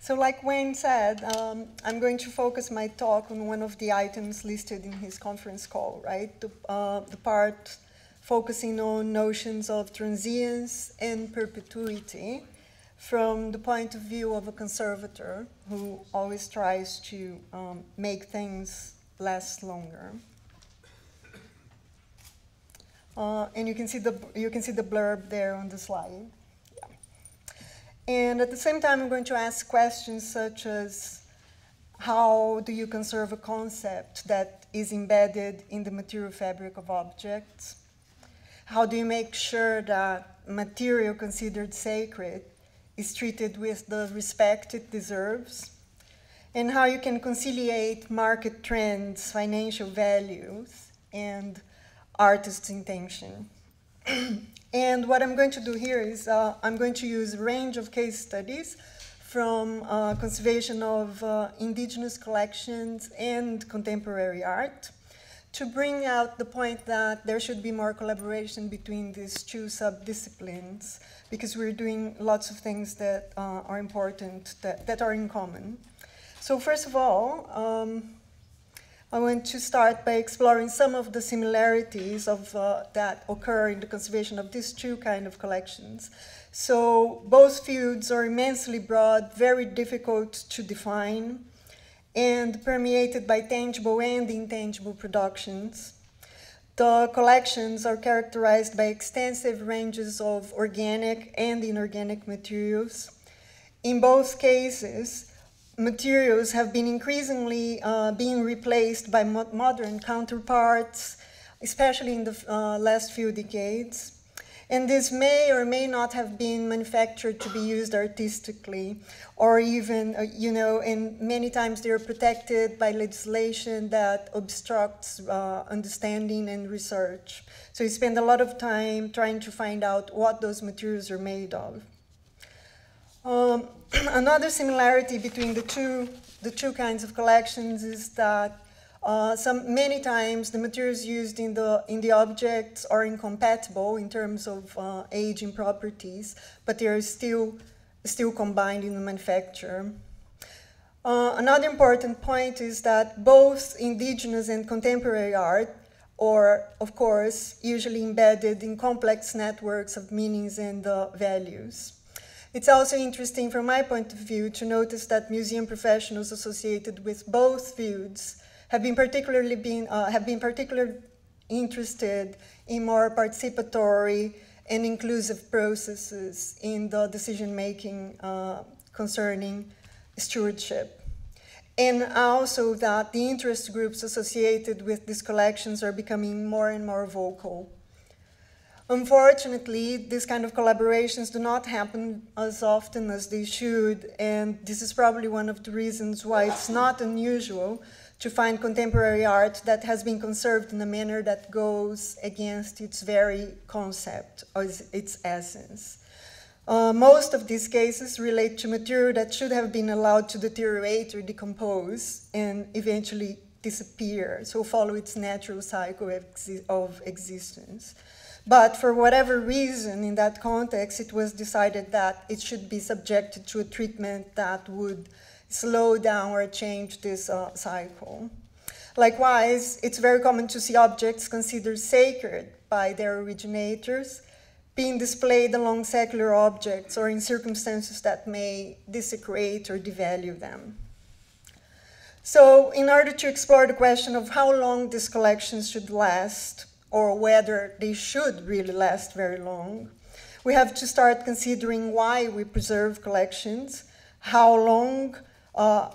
So like Wayne said, I'm going to focus my talk on one of the items listed in his conference call, right? The part focusing on notions of transience and perpetuity from the point of view of a conservator who always tries to make things last longer. And you can see the blurb there on the slide. And at the same time, I'm going to ask questions such as, how do you conserve a concept that is embedded in the material fabric of objects? How do you make sure that material considered sacred is treated with the respect it deserves? And how you can conciliate market trends, financial values, and artist's intention. And what I'm going to do here is I'm going to use a range of case studies from conservation of indigenous collections and contemporary art to bring out the point that there should be more collaboration between these two sub-disciplines, because we're doing lots of things that are important, that are in common. So first of all, I want to start by exploring some of the similarities of, that occur in the conservation of these two kinds of collections. So both fields are immensely broad, very difficult to define, and permeated by tangible and intangible productions. The collections are characterized by extensive ranges of organic and inorganic materials. In both cases, materials have been increasingly being replaced by modern counterparts, especially in the last few decades. And this may or may not have been manufactured to be used artistically, or even, and many times they're protected by legislation that obstructs understanding and research. So you spend a lot of time trying to find out what those materials are made of. Another similarity between the two kinds of collections is that many times the materials used in the objects are incompatible in terms of age and properties, but they are still combined in the manufacture. Another important point is that both indigenous and contemporary art are, of course, usually embedded in complex networks of meanings and values. It's also interesting from my point of view to notice that museum professionals associated with both fields have been particularly interested in more participatory and inclusive processes in the decision-making concerning stewardship. And also that the interest groups associated with these collections are becoming more and more vocal. Unfortunately, these kind of collaborations do not happen as often as they should, and this is probably one of the reasons why it's not unusual to find contemporary art that has been conserved in a manner that goes against its very concept or its essence. Most of these cases relate to material that should have been allowed to deteriorate or decompose and eventually disappear, so follow its natural cycle of existence. But for whatever reason, in that context, it was decided that it should be subjected to a treatment that would slow down or change this cycle. Likewise, it's very common to see objects considered sacred by their originators being displayed along secular objects or in circumstances that may desecrate or devalue them. So in order to explore the question of how long these collections should last, or whether they should really last very long, we have to start considering why we preserve collections, how long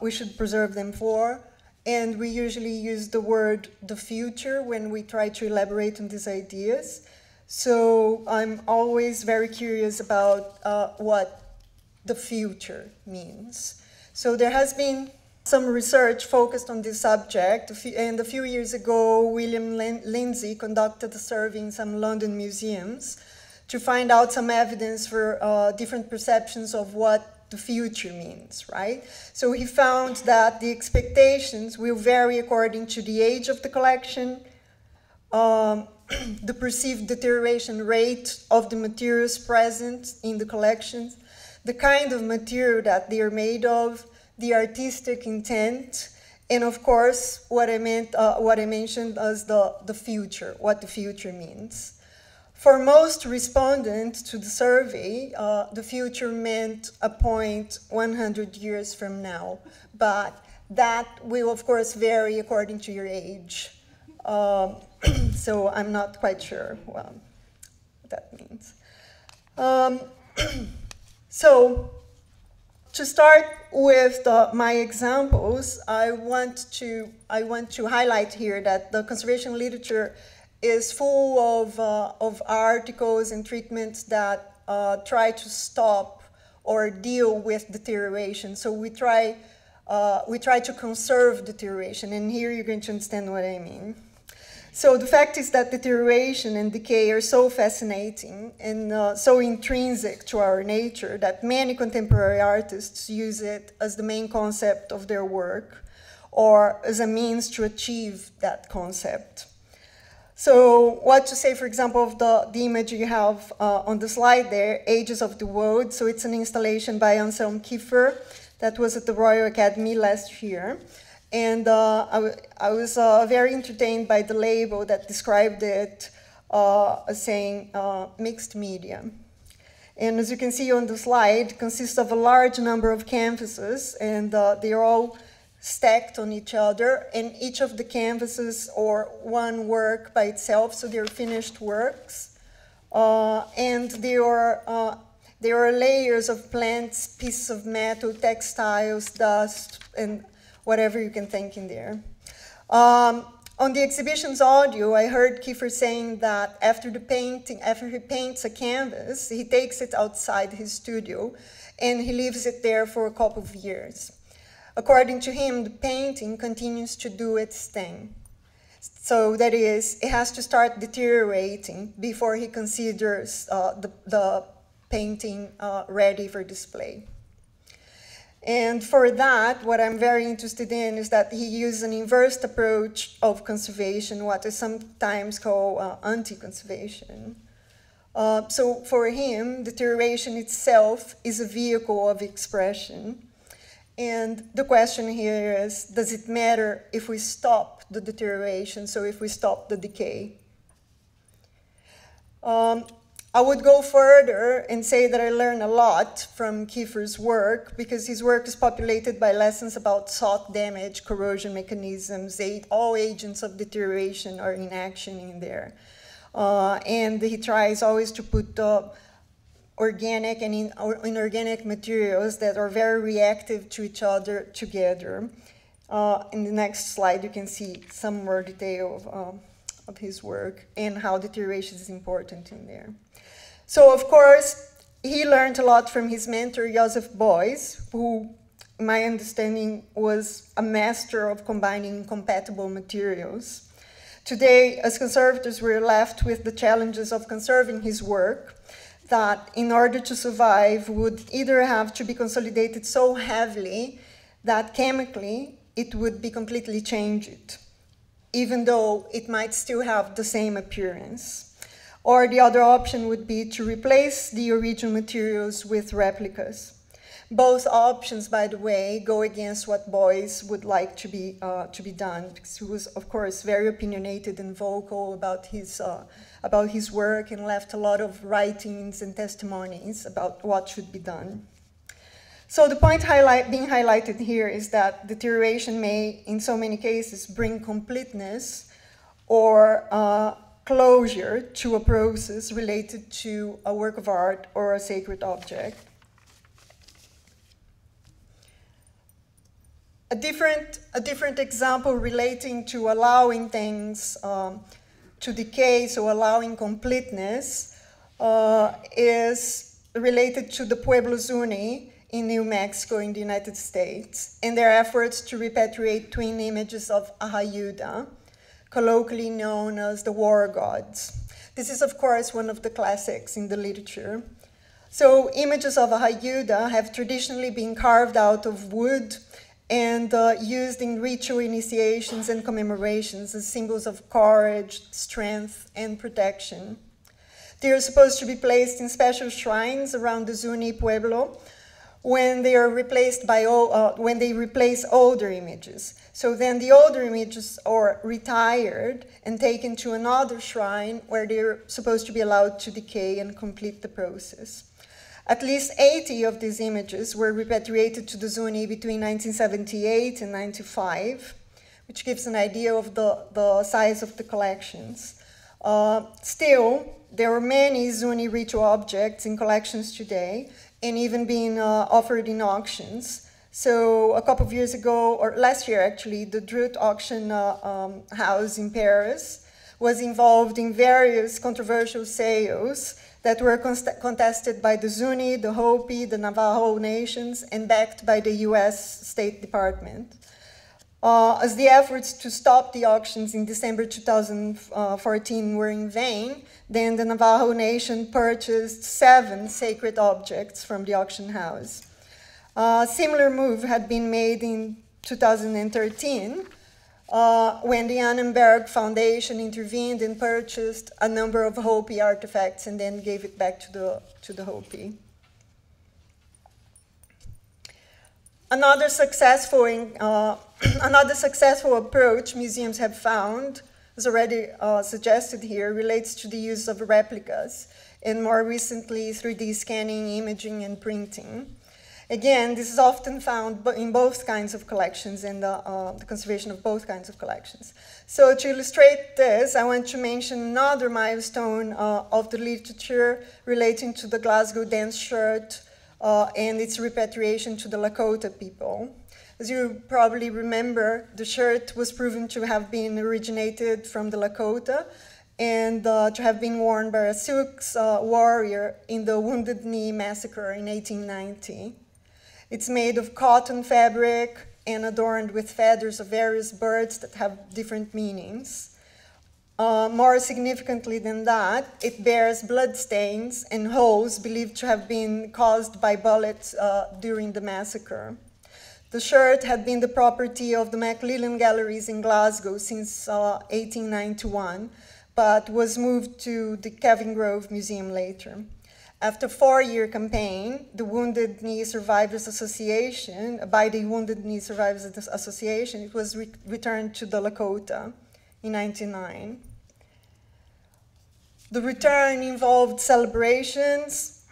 we should preserve them for, and we usually use the word the future when we try to elaborate on these ideas. So I'm always very curious about what the future means. So there has been some research focused on this subject, and a few years ago, William Lindsay conducted a survey in some London museums to find out some evidence for different perceptions of what the future means, right? So he found that the expectations will vary according to the age of the collection, the perceived deterioration rate of the materials present in the collections, the kind of material that they are made of, the artistic intent, and of course, what I mentioned as the future, what the future means. For most respondents to the survey, the future meant a point 100 years from now, but that will, of course, vary according to your age. So I'm not quite sure what that means. So to start with my examples, I want to highlight here that the conservation literature is full of articles and treatments that try to stop or deal with deterioration. So we try to conserve deterioration, and here you're going to understand what I mean. So the fact is that deterioration and decay are so fascinating and so intrinsic to our nature that many contemporary artists use it as the main concept of their work or as a means to achieve that concept. So what to say, for example, of the image you have on the slide there, Ages of the World. So it's an installation by Anselm Kiefer that was at the Royal Academy last year. And I was very entertained by the label that described it as saying mixed media. And as you can see on the slide, it consists of a large number of canvases, and they are all stacked on each other, and each of the canvases or one work by itself, so they're finished works. And there are layers of plants, pieces of metal, textiles, dust, and whatever you can think in there. On the exhibition's audio, I heard Kiefer saying that after he paints a canvas, he takes it outside his studio and he leaves it there for a couple of years. According to him, the painting continues to do its thing. So that is, it has to start deteriorating before he considers the painting ready for display. And for that, what I'm very interested in is that he used an inverse approach of conservation, what is sometimes called anti-conservation. So for him, deterioration itself is a vehicle of expression. And the question here is, does it matter if we stop the deterioration, so if we stop the decay? I would go further and say that I learned a lot from Kiefer's work, because his work is populated by lessons about salt damage, corrosion mechanisms, all agents of deterioration are in action in there. And he tries always to put organic and inorganic materials that are very reactive to each other together. In the next slide, you can see some more detail of his work and how deterioration is important in there. So, of course, he learned a lot from his mentor, Joseph Beuys, who, in my understanding, was a master of combining incompatible materials. Today, as conservators, we're left with the challenges of conserving his work that, in order to survive, would either have to be consolidated so heavily that chemically it would be completely changed, even though it might still have the same appearance. Or the other option would be to replace the original materials with replicas. Both options, by the way, go against what Beuys would like to be done, because he was, of course, very opinionated and vocal about his work and left a lot of writings and testimonies about what should be done. So the point being highlighted here is that deterioration may, in so many cases, bring completeness or closure to a process related to a work of art or a sacred object. A different example relating to allowing things to decay, so allowing completeness, is related to the Pueblos Uni in New Mexico in the United States and their efforts to repatriate twin images of Ahayuda, colloquially known as the war gods. This is, of course, one of the classics in the literature. So images of Ahayuda have traditionally been carved out of wood and used in ritual initiations and commemorations as symbols of courage, strength, and protection. They're supposed to be placed in special shrines around the Zuni Pueblo when they are replaced by when they replace older images. So then the older images are retired and taken to another shrine where they're supposed to be allowed to decay and complete the process. At least 80 of these images were repatriated to the Zuni between 1978 and 95, which gives an idea of the size of the collections. Still, there are many Zuni ritual objects in collections today, and even being offered in auctions. So a couple of years ago, or last year actually, the Drut auction house in Paris was involved in various controversial sales that were contested by the Zuni, the Hopi, the Navajo nations, and backed by the US State Department. As the efforts to stop the auctions in December 2014 were in vain, then the Navajo Nation purchased 7 sacred objects from the auction house. A similar move had been made in 2013 when the Annenberg Foundation intervened and purchased a number of Hopi artifacts and then gave it back to the Hopi. Another successful approach museums have found, as already suggested here, relates to the use of replicas, and more recently 3D scanning, imaging, and printing. Again, this is often found in both kinds of collections and the conservation of both kinds of collections. So to illustrate this, I want to mention another milestone of the literature relating to the Glasgow dance shirt and its repatriation to the Lakota people. As you probably remember, the shirt was proven to have been originated from the Lakota and to have been worn by a Sioux warrior in the Wounded Knee Massacre in 1890. It's made of cotton fabric and adorned with feathers of various birds that have different meanings. More significantly than that, it bears bloodstains and holes believed to have been caused by bullets during the massacre. The shirt had been the property of the Macmillan Galleries in Glasgow since 1891, but was moved to the Kevin Grove Museum later. After a 4-year campaign, the Wounded Knee Survivors Association, by the Wounded Knee Survivors Association, it was returned to the Lakota in 1999. The return involved celebrations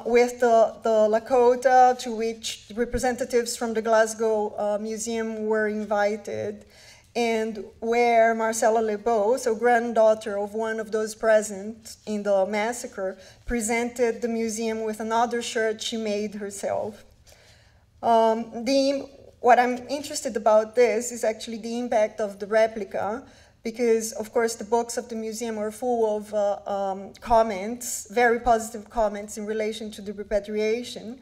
with the Lakota, to which representatives from the Glasgow Museum were invited, and where Marcella Lebeau, so granddaughter of one of those present in the massacre, presented the museum with another shirt she made herself. What I'm interested about this is actually the impact of the replica, because of course the books of the museum are full of comments, very positive comments in relation to the repatriation,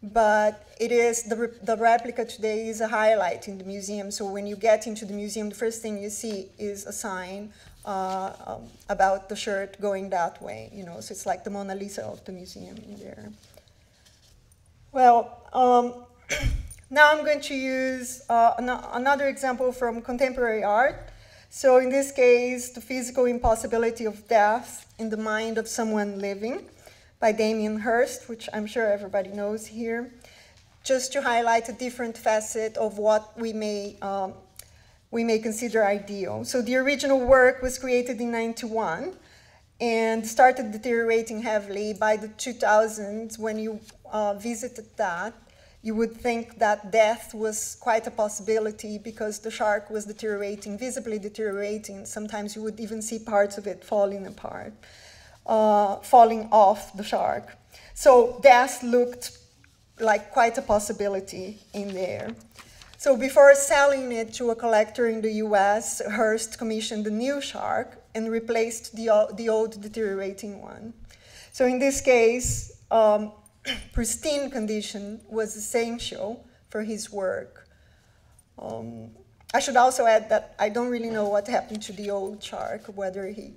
but it is, the replica today is a highlight in the museum. So when you get into the museum, the first thing you see is a sign about the shirt going that way, you know, so it's like the Mona Lisa of the museum in there. Well, now I'm going to use another example from contemporary art. So in this case, The Physical Impossibility of Death in the Mind of Someone Living, by Damien Hirst, which I'm sure everybody knows here, just to highlight a different facet of what we may consider ideal. So the original work was created in 1991 and started deteriorating heavily. By the 2000s, when you visited that, you would think that death was quite a possibility because the shark was deteriorating, visibly deteriorating. Sometimes you would even see parts of it falling apart. Falling off the shark. So death looked like quite a possibility in there. So before selling it to a collector in the US, Hearst commissioned a new shark and replaced the old deteriorating one. So in this case, pristine condition was essential for his work. I should also add that I don't really know what happened to the old shark, whether he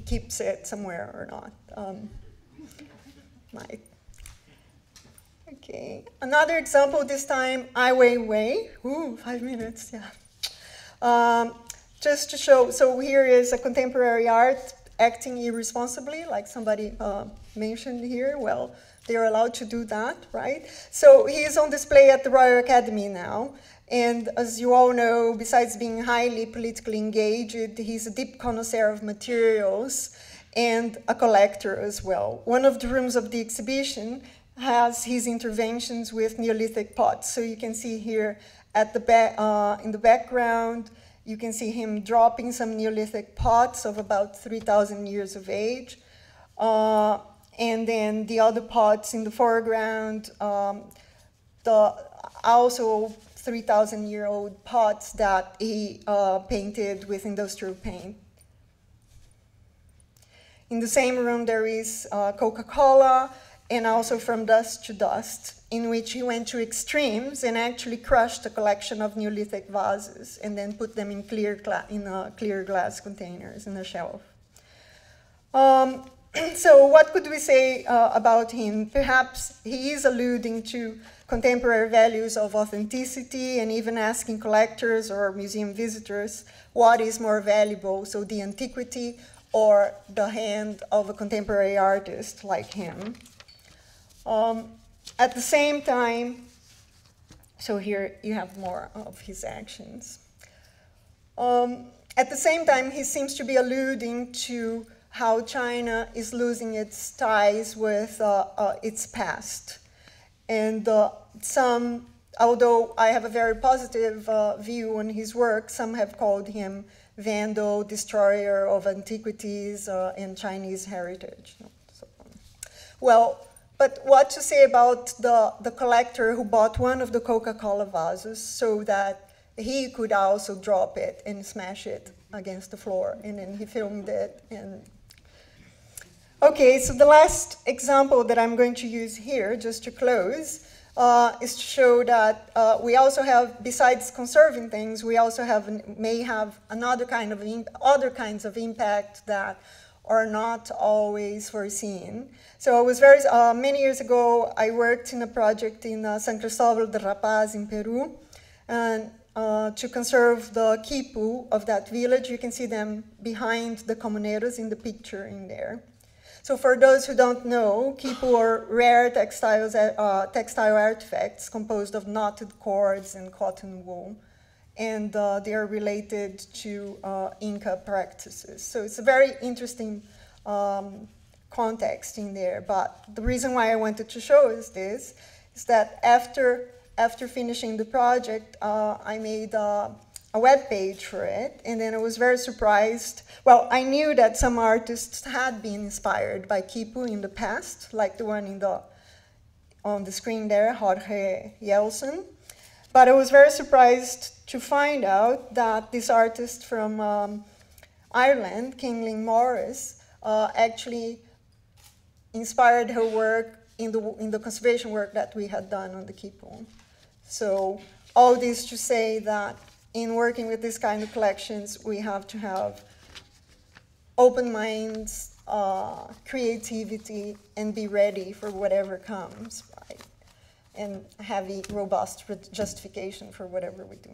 keeps it somewhere or not. Okay, another example, this time Ai Weiwei. Ooh, 5 minutes, yeah. just to show, so here is a contemporary art acting irresponsibly, like somebody mentioned here. Well, they're allowed to do that, right? So he's on display at the Royal Academy now. And as you all know, besides being highly politically engaged, he's a deep connoisseur of materials and a collector as well. One of the rooms of the exhibition has his interventions with Neolithic pots. So you can see here at the in the background, you can see him dropping some Neolithic pots of about 3,000 years of age. And then the other pots in the foreground, also 3,000-year-old pots that he painted with industrial paint. In the same room, there is Coca-Cola, and also From Dust to Dust, in which he went to extremes and actually crushed a collection of Neolithic vases and then put them in clear glass containers in a shelf. So what could we say about him? Perhaps he is alluding to contemporary values of authenticity and even asking collectors or museum visitors what is more valuable, so the antiquity or the hand of a contemporary artist like him. At the same time, so here you have more of his actions. At the same time, he seems to be alluding to how China is losing its ties with its past. And although I have a very positive view on his work, some have called him vandal, destroyer of antiquities and Chinese heritage. Well, but what to say about the collector who bought one of the Coca-Cola vases so that he could also drop it and smash it against the floor, and then he filmed it. And okay, so the last example that I'm going to use here, just to close, is to show that we also have, besides conserving things, we also may have other kinds of impact that are not always foreseen. So it was many years ago, I worked in a project in San Cristóbal de La Paz in Peru, and to conserve the quipu of that village. You can see them behind the comuneros in the picture in there. So for those who don't know, quipu are rare textile artifacts composed of knotted cords and cotton wool. And they are related to Inca practices. So it's a very interesting context in there. But the reason why I wanted to show is that after finishing the project, I made a web page for it, and then I was very surprised. Well, I knew that some artists had been inspired by quipu in the past, like the one on the screen there, Jorge Yelson. But I was very surprised to find out that this artist from Ireland, Kingling Morris, actually inspired her work in the conservation work that we had done on the quipu. So all this to say that in working with this kind of collections, we have to have open minds, creativity, and be ready for whatever comes, right? And have a robust justification for whatever we do.